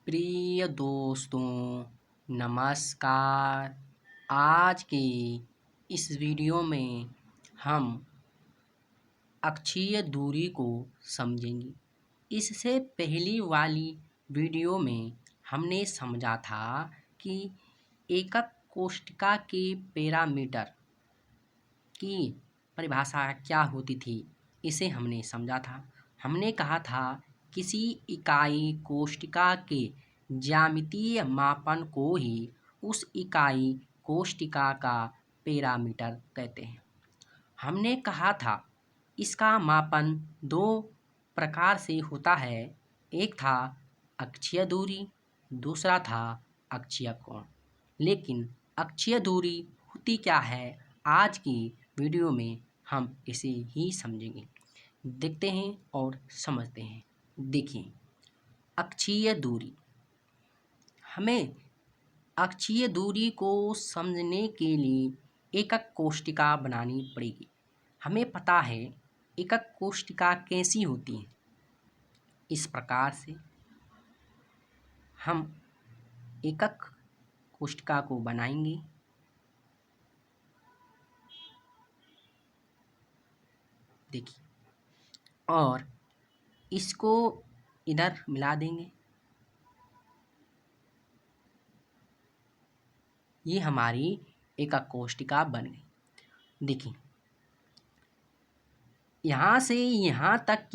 प्रिय दोस्तों, नमस्कार। आज के इस वीडियो में हम अक्षीय दूरी को समझेंगे। इससे पहली वाली वीडियो में हमने समझा था कि एकक कोष्ठिका के पैरामीटर की परिभाषा क्या होती थी, इसे हमने समझा था। हमने कहा था किसी इकाई कोष्ठिका के ज्यामितीय मापन को ही उस इकाई कोष्ठिका का पैरामीटर कहते हैं। हमने कहा था इसका मापन दो प्रकार से होता है, एक था अक्षीय दूरी, दूसरा था अक्षीय कोण। लेकिन अक्षीय दूरी होती क्या है, आज की वीडियो में हम इसे ही समझेंगे। देखते हैं और समझते हैं। देखिए, अक्षीय दूरी, हमें अक्षीय दूरी को समझने के लिए एकक कोष्ठिका बनानी पड़ेगी। हमें पता है एकक कोष्ठिका कैसी होती है। इस प्रकार से हम एकक कोष्ठिका को बनाएंगे। देखिए, और इसको इधर मिला देंगे। ये हमारी एकक कोष्ठिका बन गई। देखिए, यहाँ से यहाँ तक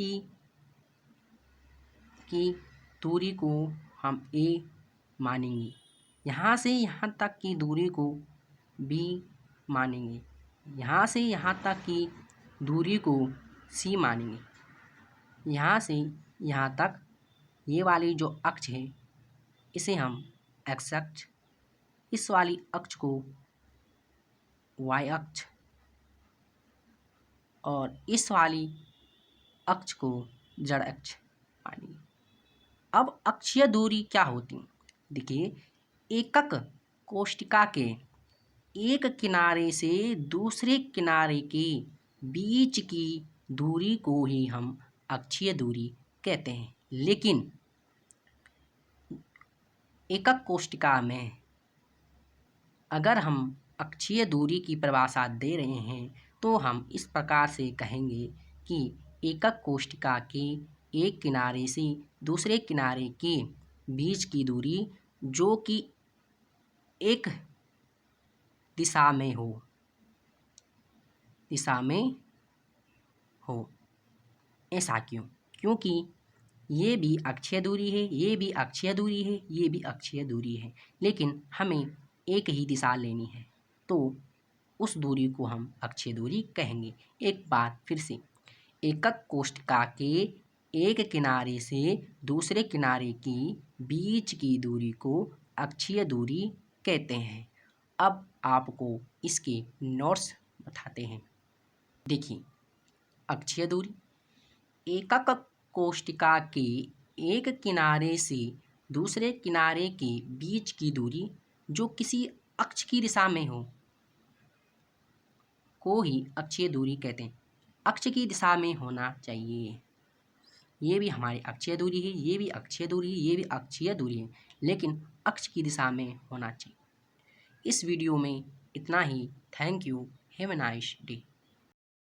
की दूरी को हम A मानेंगे, यहाँ से यहाँ तक की दूरी को B मानेंगे, यहाँ से यहाँ तक की दूरी को C मानेंगे, यहाँ से यहाँ तक ये वाली जो अक्ष है इसे हम x अक्ष, इस वाली अक्ष को y अक्ष और इस वाली अक्ष को z अक्ष मानेंगे। अब अक्षीय दूरी क्या होती है? देखिए, एकक कोष्ठिका के एक किनारे से दूसरे किनारे के बीच की दूरी को ही हम अक्षीय दूरी कहते हैं। लेकिन एकक कोष्ठिका में अगर हम अक्षीय दूरी की परिभाषा दे रहे हैं तो हम इस प्रकार से कहेंगे कि एकक कोष्ठिका के एक किनारे से दूसरे किनारे के बीच की दूरी जो कि एक दिशा में हो। ऐसा क्यों? क्योंकि ये भी अक्षीय दूरी है, ये भी अक्षीय दूरी है, ये भी अक्षीय दूरी है, लेकिन हमें एक ही दिशा लेनी है तो उस दूरी को हम अक्षीय दूरी कहेंगे। एक बार फिर से, एकक कोष्ठिका के एक किनारे से दूसरे किनारे की बीच की दूरी को अक्षीय दूरी कहते हैं। अब आपको इसके नोट्स बताते हैं। देखिए, अक्षीय दूरी, एकक कोष्ठिका के एक किनारे से दूसरे किनारे के बीच की दूरी जो किसी अक्ष की दिशा में हो को ही अक्षीय दूरी कहते हैं। अक्ष की दिशा में होना चाहिए। ये भी हमारी अक्षीय दूरी है, ये भी अक्षीय दूरी है, ये भी अक्षीय दूरी है, लेकिन अक्ष की दिशा में होना चाहिए। इस वीडियो में इतना ही। Thank you. Have a nice day.